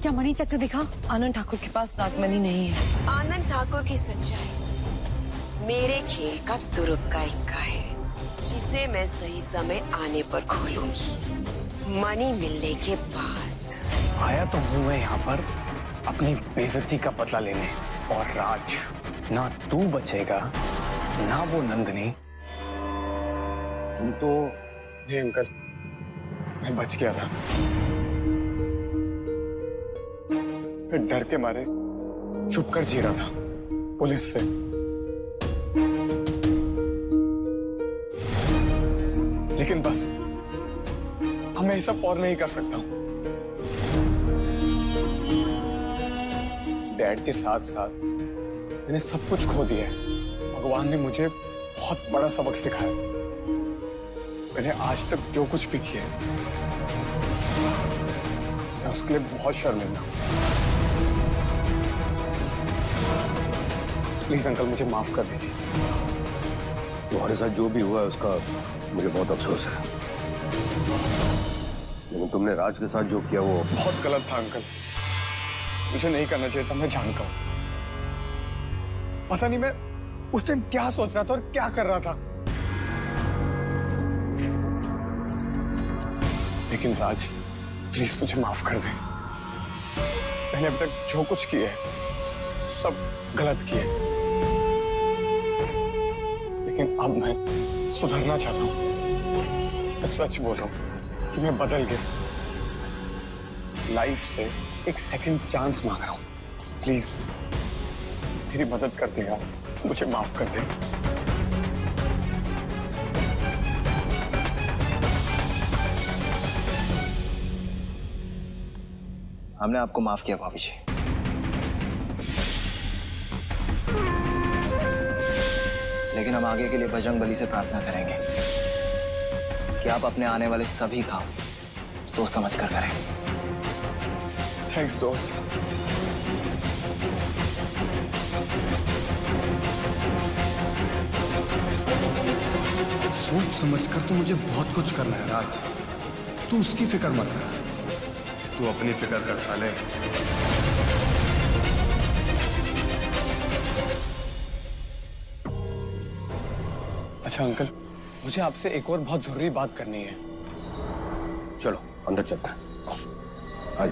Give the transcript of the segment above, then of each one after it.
क्या मनी चक्र दिखा? आनंद ठाकुर के पास नागमणि नहीं है। आनंद ठाकुर की सच्चाई मेरे खेल का तुरुप का इक्का है, जिसे मैं सही समय आने पर खोलूंगी, मनी मिलने के बाद। आया तो हूँ मैं यहाँ पर अपनी बेइज्जती का बदला लेने, और राज, ना तू बचेगा ना वो नंदिनी। तुम तो ये अंकल, मैं बच गया था, फिर डर के मारे छुप कर जी रहा था पुलिस से। लेकिन बस अब मैं ये सब और नहीं कर सकता हूं। डैड के साथ साथ मैंने सब कुछ खो दिया है। भगवान ने मुझे बहुत बड़ा सबक सिखाया। मैंने आज तक जो कुछ भी किया है, मैं उसके लिए बहुत शर्मिंदा हूं। प्लीज अंकल, मुझे माफ कर दीजिए। तुम्हारे साथ जो भी हुआ है उसका मुझे बहुत अफसोस है, लेकिन तुमने राज के साथ जो किया वो बहुत गलत था अंकल। मुझे नहीं करना चाहिए था, मैं जानता हूं। पता नहीं मैं उस टाइम क्या सोच रहा था और क्या कर रहा था। लेकिन राज, प्लीज मुझे माफ कर दे। मैंने अब तक जो कुछ किया है सब गलत किया है, लेकिन अब मैं सुधरना चाहता हूं। मैं सच बोल रहा हूं कि मैं बदल गया। लाइफ से एक सेकंड चांस मांग रहा हूं। प्लीज मेरी मदद कर दे यार, मुझे माफ कर दे। हमने आपको माफ किया भाभी जी, लेकिन हम आगे के लिए बजरंगबली से प्रार्थना करेंगे कि आप अपने आने वाले सभी काम सोच समझ कर करें। थैंक्स दोस्त। सोच समझ कर तो मुझे बहुत कुछ करना है राज, तू उसकी फिक्र मत कर, तू अपनी फिक्र कर साले। अच्छा अंकल, मुझे आपसे एक और बहुत जरूरी बात करनी है। चलो अंदर चलते हैं। आज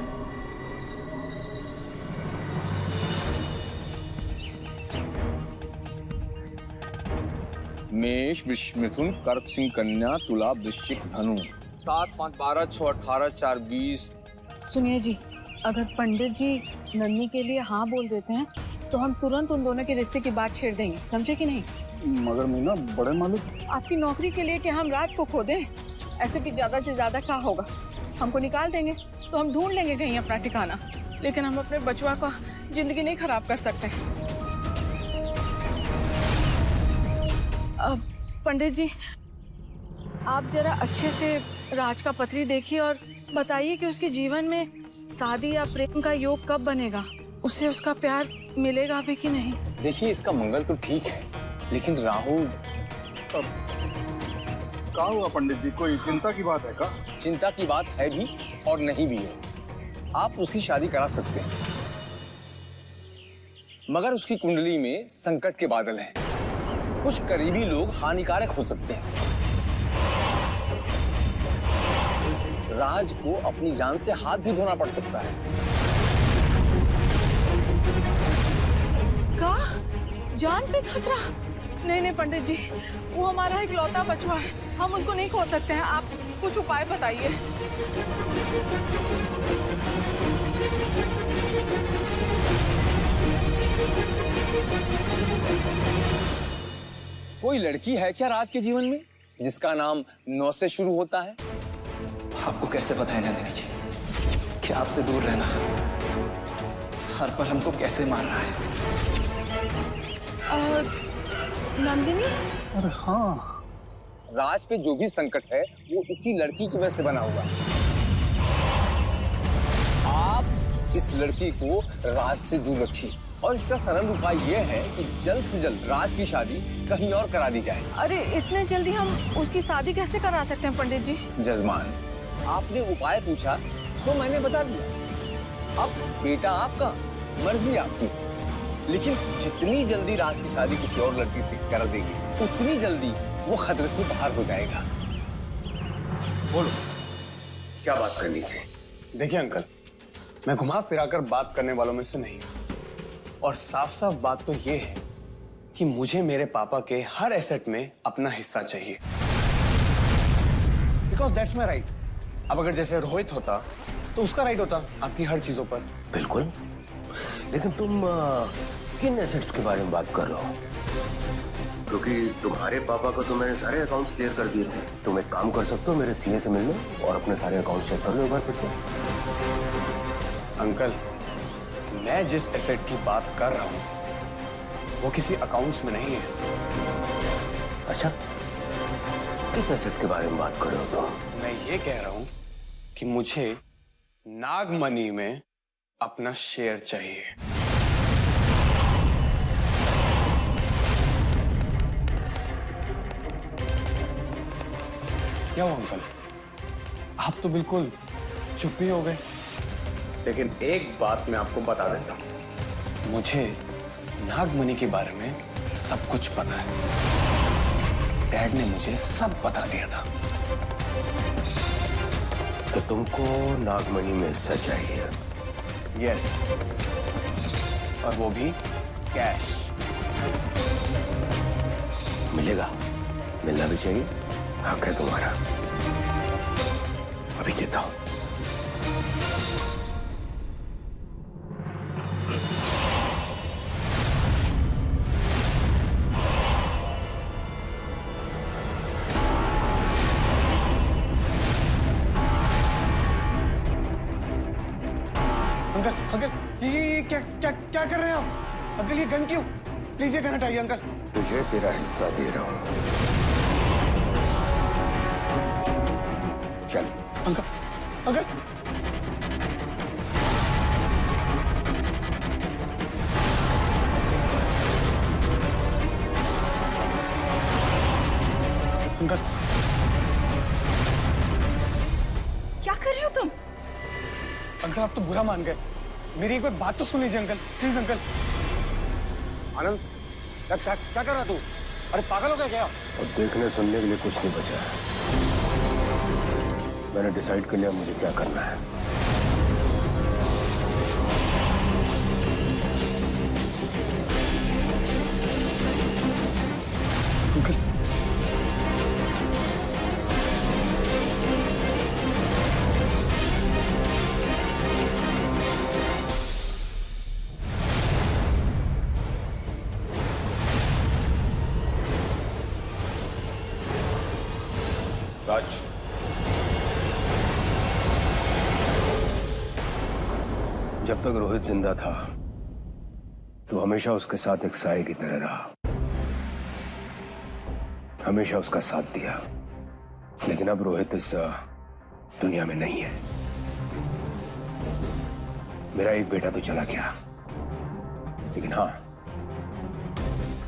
मेष, वृष, मिथुन, कर्क, सिंह, कन्या, तुला, वृश्चिक, धनु। 7, 5, 12, 6, 18, 4, 20। सुनिए जी, अगर पंडित जी नन्ही के लिए हाँ बोल देते हैं तो हम तुरंत उन दोनों के रिश्ते की बात छेड़ देंगे, समझे कि नहीं? मगर मीना, बड़े मालिक, आपकी नौकरी के लिए क्या हम राज को खो दें? ऐसे भी ज्यादा से ज्यादा क्या होगा, हमको निकाल देंगे तो हम ढूंढ लेंगे कहीं अपना ठिकाना, लेकिन हम अपने बचवा का जिंदगी नहीं खराब कर सकते। पंडित जी, आप जरा अच्छे से राज का पत्री देखिए और बताइए कि उसके जीवन में शादी या प्रेम का योग कब बनेगा, उससे उसका प्यार मिलेगा भी कि नहीं। देखिए, इसका मंगल तो ठीक है, लेकिन राहु। क्या हुआ पंडित जी, कोई चिंता की बात है क्या? चिंता की बात है भी और नहीं भी है। आप उसकी शादी करा सकते हैं, मगर उसकी कुंडली में संकट के बादल हैं। कुछ करीबी लोग हानिकारक हो सकते हैं। राज को अपनी जान से हाथ भी धोना पड़ सकता है। का? जान पे खतरा? नहीं नहीं पंडित जी, वो हमारा इकलौता बचवा है, हम उसको नहीं खो सकते हैं। आप कुछ उपाय बताइए। कोई लड़की है क्या राज के जीवन में जिसका नाम 9 से शुरू होता है? आपको कैसे पता है नंदिनी जी कि आपसे दूर रहना हर पल हमको कैसे मार रहा है? नंदिनी? अरे हाँ, राज पे जो भी संकट है वो इसी लड़की की वजह से बना हुआ है। आप इस लड़की को राज से दूर रखिए और इसका सरल उपाय यह है कि जल्द से जल्द राज की शादी कहीं और करा दी जाए। अरे इतने जल्दी हम उसकी शादी कैसे करा सकते हैं पंडित जी? जजमान, आपने उपाय पूछा सो मैंने बता दिया। अब बेटा आपका, मर्जी आपकी, लेकिन जितनी जल्दी राज की शादी किसी और लड़की से कर देगी उतनी जल्दी वो खतरे से बाहर हो जाएगा। बोलो, क्या बात करनी थी? देखिए अंकल, मैं घुमा फिराकर बात करने वालों में से नहीं हूं, और साफ साफ बात तो ये है कि मुझे मेरे पापा के हर एसेट में अपना हिस्सा चाहिए, बिकॉज दैट्स माई राइट। अब अगर जैसे रोहित होता तो उसका राइट होता आपकी हर चीजों पर। बिल्कुल, लेकिन तुम किन एसेट्स के बारे में बात कर रहे हो? क्योंकि तुम्हारे पापा को तो मैंने सारे अकाउंट्स क्लियर कर दिए थे। तुम एक काम कर सकते हो, मेरे सीए से मिल लो और अपने सारे अकाउंट्स चेक कर लो एक बार फिर से। अंकल, मैं जिस एसेट की बात कर रहा हूं वो किसी अकाउंट्स में नहीं है। अच्छा, किस एसेट के बारे में बात कर रहे हो तुम? मैं ये कह रहा हूं कि मुझे नागमणि में अपना शेयर चाहिए। क्या हुआ अंकल, आप तो बिल्कुल चुप ही हो गए। लेकिन एक बात मैं आपको बता देता हूं, मुझे नागमणि के बारे में सब कुछ पता है। डैड ने मुझे सब बता दिया था। तो तुमको नागमणि में हिस्सा चाहिए? यस, और वो भी कैश। मिलेगा, मिलना भी चाहिए, हक है तुम्हारा। अभी देता हूं। अंकल अंकल, ये क्या क्या क्या कर रहे हैं आप? अंकल ये गन क्यों? प्लीज ये गन हटाइए अंकल। तुझे तेरा हिस्सा दे रहा हूं, चल। अंकल अंकल, अंकल क्या कर रहे हो तुम? अंकल आप तो बुरा मान गए। मेरी एक बार बात तो सुन लीजिए अंकल, प्लीज अंकल। आनंद, क्या कर रहा तू? अरे पागल हो गया क्या? अब देखने सुनने के लिए कुछ नहीं बचा है। मैंने डिसाइड कर लिया मुझे क्या करना है। अंकल राज, जब तक रोहित जिंदा था तो हमेशा उसके साथ एक साए की तरह रहा, हमेशा उसका साथ दिया। लेकिन अब रोहित इस दुनिया में नहीं है। मेरा एक बेटा तो चला गया, लेकिन हाँ,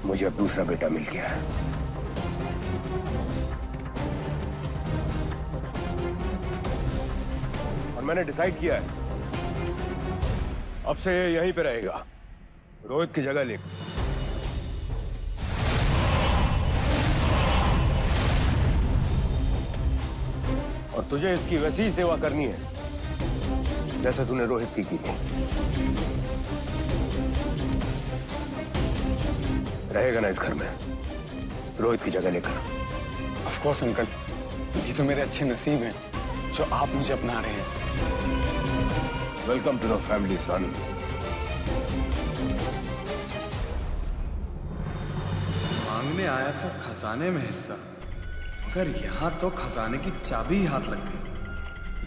मुझे अब दूसरा बेटा मिल गया है। और मैंने डिसाइड किया है, अब से ये यहीं पे रहेगा, रोहित की जगह लेकर। और तुझे इसकी वैसी ही सेवा करनी है जैसे तूने रोहित की थी। रहेगा ना इस घर में, रोहित की जगह लेकर। ऑफ कोर्स अंकल, ये तो मेरे अच्छे नसीब हैं जो आप मुझे अपना रहे हैं। वेलकम टू द फैमिली सन। मांगने आया था खजाने में हिस्सा, मगर यहाँ तो खजाने की चाबी ही हाथ लग गई।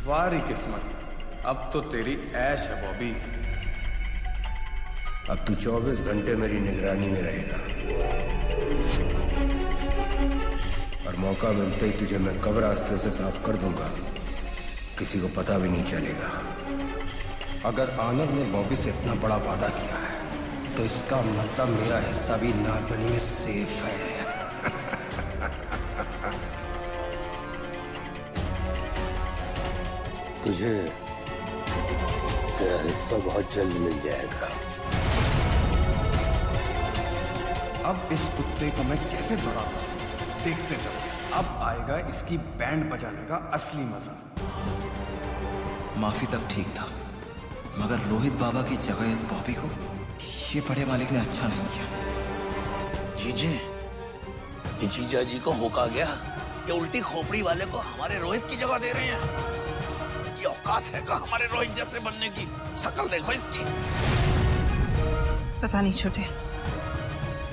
वारी किस्मत, अब तो तेरी ऐश है बॉबी। अब तू 24 घंटे मेरी निगरानी में रहेगा, और मौका मिलते ही तुझे मैं कब रास्ते से साफ कर दूंगा, किसी को पता भी नहीं चलेगा। अगर आनंद ने बॉबी से इतना बड़ा वादा किया है तो इसका मतलब मेरा हिस्सा भी नागमणि में सेफ है। तुझे तेरा हिस्सा बहुत जल्द मिल जाएगा। अब इस कुत्ते को मैं कैसे दौड़ाता हूँ, देखते चलो। अब आएगा इसकी बैंड बजाने का असली मजा। माफी तक ठीक था, मगर रोहित बाबा की जगह इस बॉबी को ये बड़े मालिक ने अच्छा नहीं किया। जीजे, ये जीजा जी को होका गया। ये उल्टी खोपड़ी वाले को हमारे रोहित की जगह दे रहे हैं। ये औकात है का हमारे रोहित जैसे बनने की? शक्ल देखो इसकी। पता नहीं छोटे,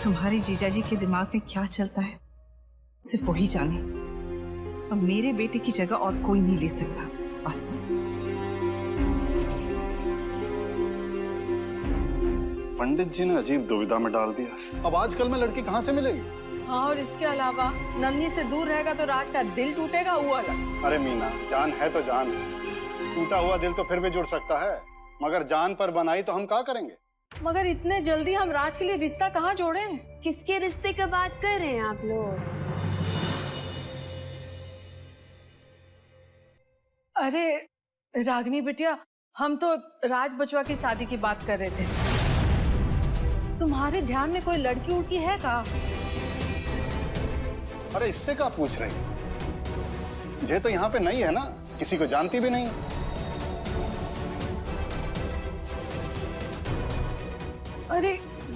तुम्हारी जीजा जी के दिमाग में क्या चलता है सिर्फ वही जाने। अब मेरे बेटे की जगह और कोई नहीं ले सकता, बस। पंडित जी ने अजीब दुविधा में डाल दिया। अब आजकल में लड़की कहाँ से मिलेगी? हाँ, और इसके अलावा नंदनी से दूर रहेगा तो राज का दिल टूटेगा, वो अलग। अरे मीना, जान है तो जान है। टूटा हुआ दिल तो फिर भी जुड़ सकता है, मगर जान पर बनाई तो हम क्या करेंगे? मगर इतने जल्दी हम राज के लिए रिश्ता कहाँ जोड़े? किसके रिश्ते का बात कर रहे हैं आप लोग? अरे रागिनी बिटिया, हम तो राज बचवा की शादी की बात कर रहे थे। तुम्हारे ध्यान में कोई लड़की उड़की है का? अरे इससे क्या पूछ रही? जे तो यहाँ पे नहीं है ना, किसी को जानती भी नहीं। अरे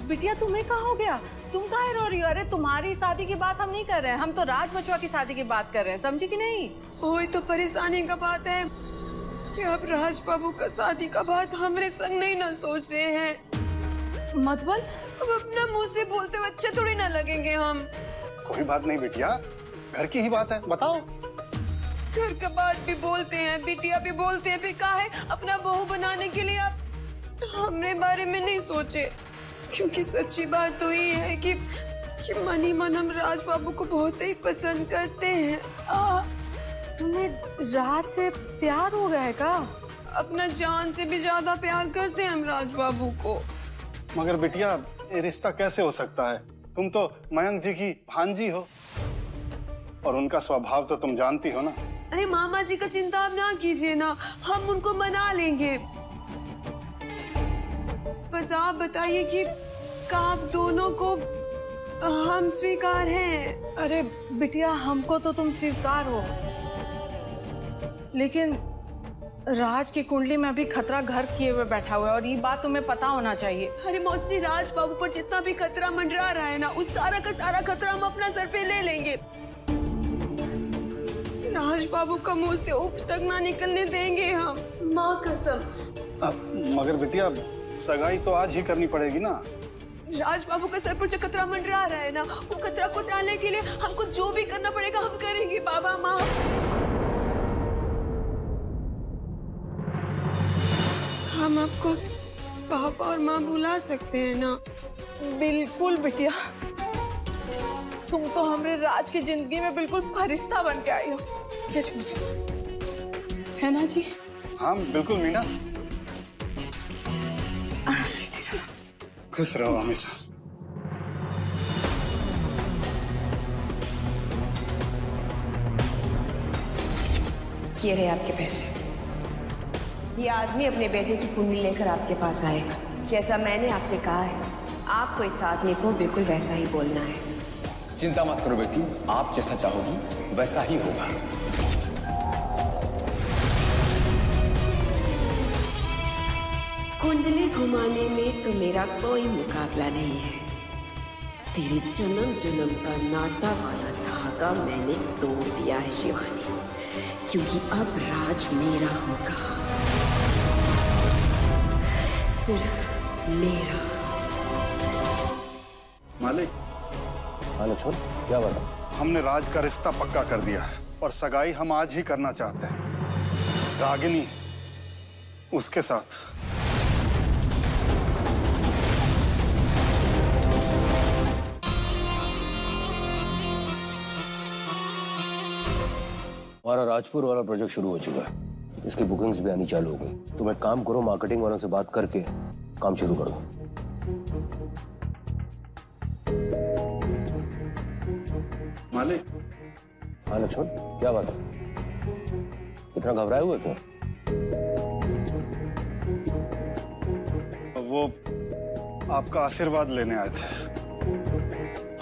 बिटिया, तुम्हें कहाँ हो गया? तुम काहे रो रही हो? अरे तुम्हारी शादी की बात हम नहीं कर रहे हैं, हम तो राज बचवा की शादी की बात कर रहे हैं, समझी कि नहीं? वही तो परेशानी का बात है कि अब राज बाबू का शादी का बात हमरे संग नहीं ना सोच रहे हैं। मतलब? अब अपना मुंह से बोलते हुए अच्छे थोड़ी ना लगेंगे हम। कोई बात नहीं बिटिया, घर की ही बात है, बताओ। घर का बात भी बोलते हैं, बिटिया भी बोलते हैं, फिर काहे अपना बहू बनाने के लिए आप हमरे बारे में नहीं सोचे? क्योंकि सच्ची बात तो ये है कि मन ही मन हम राज बाबू को बहुत ही पसंद करते हैं। तुम्हें राज से प्यार हो गया है का? अपना जान से भी ज्यादा प्यार करते हैं हम राज बाबू को। मगर बिटिया, ये रिश्ता कैसे हो सकता है? तुम तो मयंक जी की भांजी हो और उनका स्वभाव तो तुम जानती हो ना। अरे मामा जी का चिंता आप ना कीजिए ना, हम उनको मना लेंगे। बस आप बताइए कि आप दोनों को हम स्वीकार हैं। अरे बिटिया, हमको तो तुम स्वीकार हो, लेकिन राज की कुंडली में अभी खतरा घर किए हुए बैठा हुआ है और ये बात तुम्हें पता होना चाहिए। अरे मौसी, राज बाबू पर जितना भी खतरा मंडरा रहा है ना, उस सारा का सारा खतरा हम अपना सर पे ले लेंगे। राज बाबू का मुंह से उफ तक ना निकलने देंगे हम, माँ कसम। मगर बिटिया, सगाई तो आज ही करनी पड़ेगी ना। राज बाबू का सर पर जो खतरा मंडरा रहा है ना, वो खतरा को टालने के लिए हमको जो भी करना पड़ेगा हम करेंगे। बाबा माँ, हम आपको पापा और माँ बुला सकते हैं ना? बिल्कुल बिटिया, तुम तो हमारे राज की जिंदगी में बिल्कुल फरिश्ता बन के आई हो, सचमुच, है ना जी? हाँ बिल्कुल मीना। खुश रहो हमेशा। ये रहे आपके पैसे। ये आदमी अपने बेटे की कुंडली लेकर आपके पास आएगा। जैसा मैंने आपसे कहा है, आपको इस आदमी को बिल्कुल वैसा ही बोलना है। चिंता मत करो बेटी, आप जैसा चाहोगी वैसा ही होगा। कुंडली घुमाने में तो मेरा कोई मुकाबला नहीं है। तेरे जन्म जन्म का नाता वाला धागा मैंने तोड़ दिया है शिवानी, क्योंकि अब राज मेरा होगा, सिर्फ मेरा। मालिक। हाँ लक्ष्मण, क्या बात है? हमने राज का रिश्ता पक्का कर दिया है और सगाई हम आज ही करना चाहते हैं, रागिनी उसके साथ। हमारा राजपुर वाला प्रोजेक्ट शुरू हो चुका है, इसकी बुकिंग्स भी आनी चालू हो गई। तुम एक काम करो, मार्केटिंग वालों से बात करके काम शुरू करो। मालिक। हाँ लक्ष्मण, क्या बात है? इतना घबराए हुए थे? वो आपका आशीर्वाद लेने आए थे।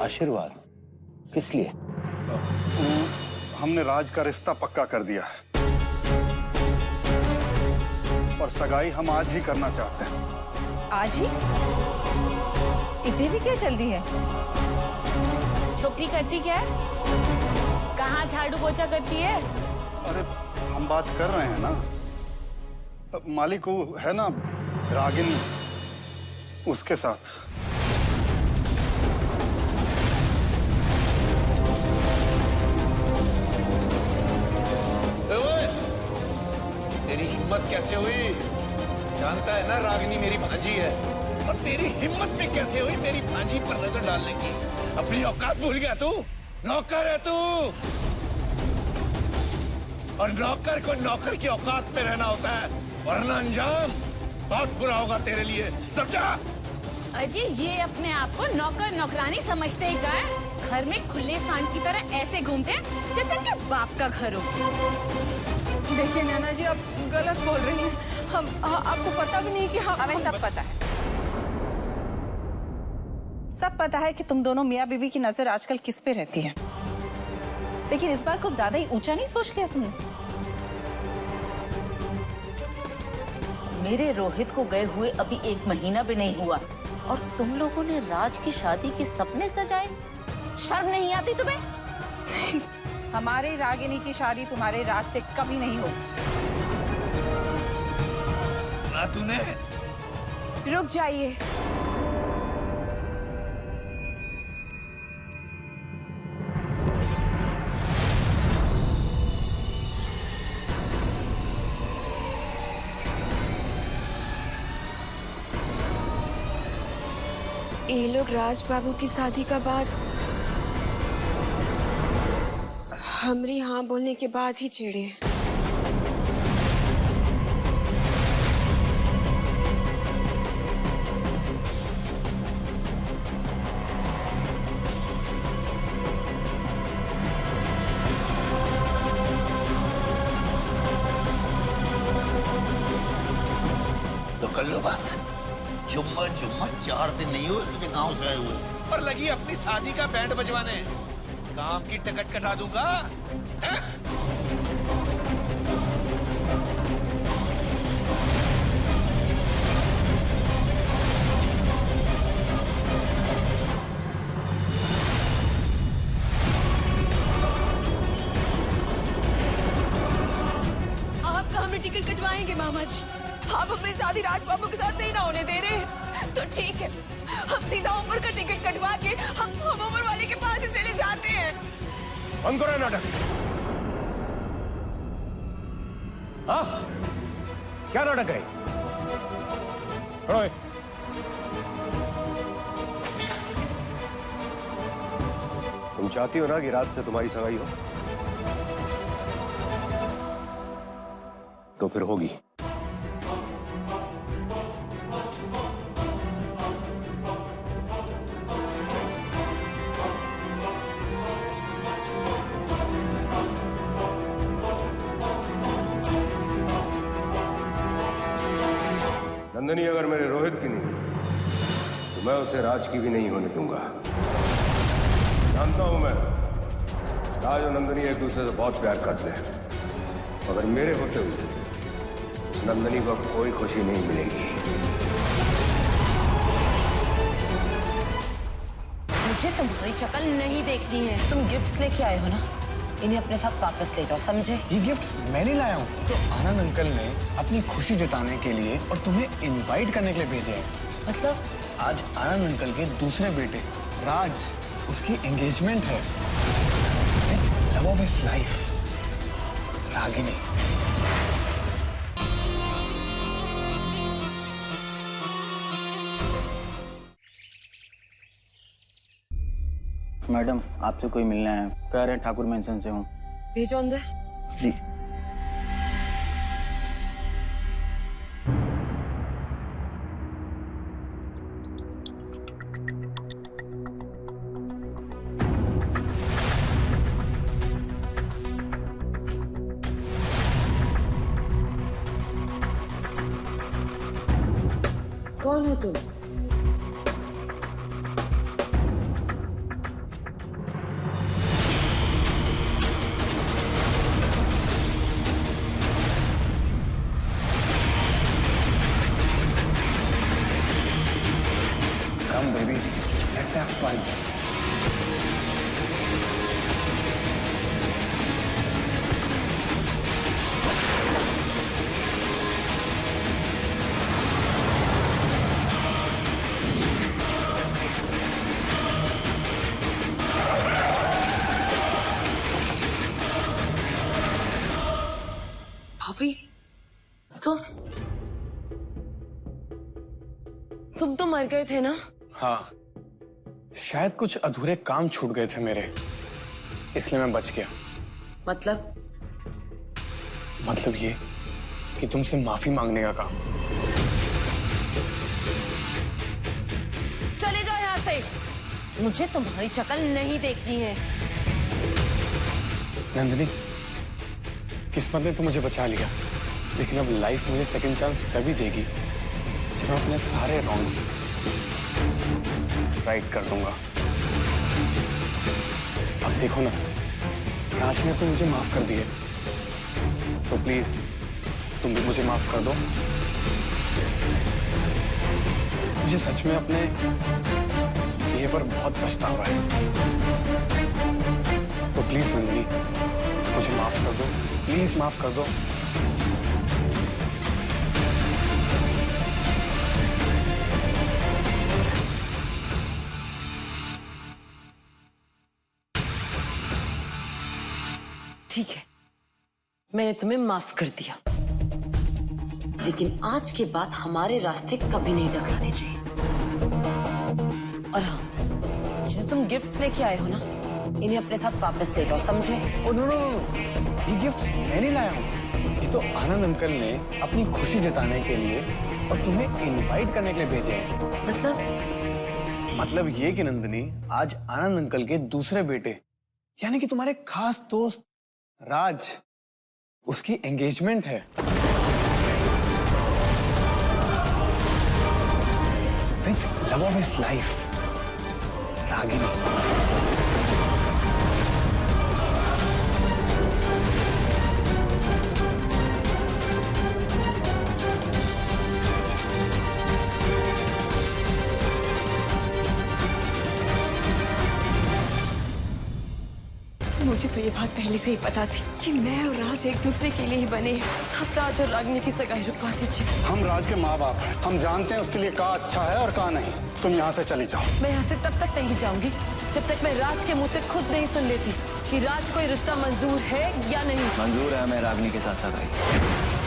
आशीर्वाद? किस लिए? हमने राज का रिश्ता पक्का कर दिया है और सगाई हम आज ही करना चाहते हैं। आज ही? इतनी भी क्या जल्दी है? छोकरी करती क्या है? कहाँ झाड़ू पोछा करती है? अरे हम बात कर रहे हैं ना, मालिक वो है ना रागिनी, उसके साथ। तेरी हिम्मत कैसे हुई? जानता है ना रागिनी मेरी भांजी है, और तेरी हिम्मत भी कैसे हुई मेरी भांजी पर नजर डालने की? अपनी औकात भूल गया तू? नौकर है तू, और नौकर को नौकर की औकात में रहना होता है, वरना अंजाम बहुत बुरा होगा तेरे लिए, समझा? अजी ये अपने आप को नौकर नौकरानी समझते ही का है? घर में खुले सांड की तरह ऐसे घूमते हैं जैसे उनके बाप का घर हो। देखिए नैना जी, आप गलत बोल रही हैं। आपको पता भी नहीं कि हमें सब पता है। सब पता है कि तुम दोनों मियाँ बीबी की नजर आजकल किस पे रहती है, लेकिन इस बार कुछ ज्यादा ही ऊंचा नहीं सोच लिया तुमने? मेरे रोहित को गए हुए अभी 1 महीना भी नहीं हुआ और तुम लोगों ने राज की शादी के सपने सजाए। शर्म नहीं आती तुम्हें? हमारी रागिनी की शादी तुम्हारे राज से कभी नहीं हो। ना तूने? रुक जाइए। ये लोग राज बाबू की शादी का बाद हमरी हाँ बोलने के बाद ही छेड़े। तो कर लो बात। जुम्मा 4 दिन नहीं हुए तुझे गांव से आए हुए, और लगी अपनी शादी का बैंड बजवाने। काम की टिकट कटा दूंगा। आप कहाँ में टिकट कटवाएंगे मामा जी? आप अपनी शादी राज बाबू के साथ नहीं ना होने दे रहे, तो ठीक है, हम सीधा उमर का टिकट कटवा के हम उमर वाले के पास ही चले जाते हैं। बंद करो नाटक। हाँ, क्या नाटक है? तुम चाहती हो ना कि रात से तुम्हारी सगाई हो, तो फिर होगी। नंदनी अगर मेरे रोहित की नहीं तो मैं उसे राज की भी नहीं होने दूंगा। जानता हूं मैं, राज और नंदनी एक दूसरे से बहुत प्यार करते हैं, मगर मेरे होते हुए नंदनी को कोई खुशी नहीं मिलेगी। मुझे तुम्हारी शक्ल नहीं देखनी है। तुम गिफ्ट्स लेके आए हो ना, इन्हें अपने साथ वापस ले जाओ, समझे? ये गिफ्ट्स मैं नहीं लाया हूँ, तो आनंद अंकल ने अपनी खुशी जताने के लिए और तुम्हें इनवाइट करने के लिए भेजे हैं। मतलब? आज आनंद अंकल के दूसरे बेटे राज, उसकी एंगेजमेंट है। Love of his life, Ragini. Madam, आपसे कोई मिलना है। कह रहे हैं ठाकुर मेंशन से हूँ। भेजो अंदर। जी। कौन हो तुम? Come baby, let's have fun. भाभी, तुम तो मर गए थे ना? हाँ, शायद कुछ अधूरे काम छूट गए थे मेरे, इसलिए मैं बच गया। मतलब ये कि तुमसे माफी मांगने का काम। चले जाओ यहाँ से, मुझे तुम्हारी शक्ल नहीं देखनी है। नंदिनी, किस्मत ने तो मुझे बचा लिया, लेकिन अब लाइफ मुझे सेकंड चांस तभी देगी जब मैं अपने सारे रॉन्ग्स राइट कर दूंगा। अब देखो ना, राज ने तो मुझे माफ कर दिए, तो प्लीज तुम भी मुझे माफ कर दो। मुझे सच में अपने ये पर बहुत पछतावा है, तो प्लीज नंदिनी मुझे माफ कर दो, प्लीज माफ कर दो। ठीक है, मैंने तुम्हें माफ कर दिया, लेकिन आज के बाद हमारे रास्ते कभी नहीं टकराने चाहिए। और हाँ, जिसे तुम गिफ्ट्स लेके आए हो ना, इन्हें अपने साथ वापस ले जाओ, समझे? ओ नो नो नो, ये गिफ्ट मैं नहीं लाया हूँ, ये तो आनंद अंकल ने अपनी खुशी जताने के लिए और तुम्हें इनवाइट करने के लिए भेजे हैं। मतलब ये कि नंदिनी, आज आनंद अंकल के दूसरे बेटे यानी कि तुम्हारे खास दोस्त राज, उसकी एंगेजमेंट है। Which love of his life, Ragini. मुझे तो ये बात पहले से ही पता थी कि मैं और राज एक दूसरे के लिए ही बने हैं। आप राज और रागिनी की सगाई रुकवा दीजिए। हम राज के माँ बाप हैं, हम जानते हैं उसके लिए क्या अच्छा है और क्या नहीं। तुम यहाँ से चली जाओ। मैं यहाँ से तब तक नहीं जाऊंगी जब तक मैं राज के मुंह से खुद नहीं सुन लेती कि राज कोई रिश्ता मंजूर है या नहीं। मंजूर है हमें रागिनी के साथ सगाई।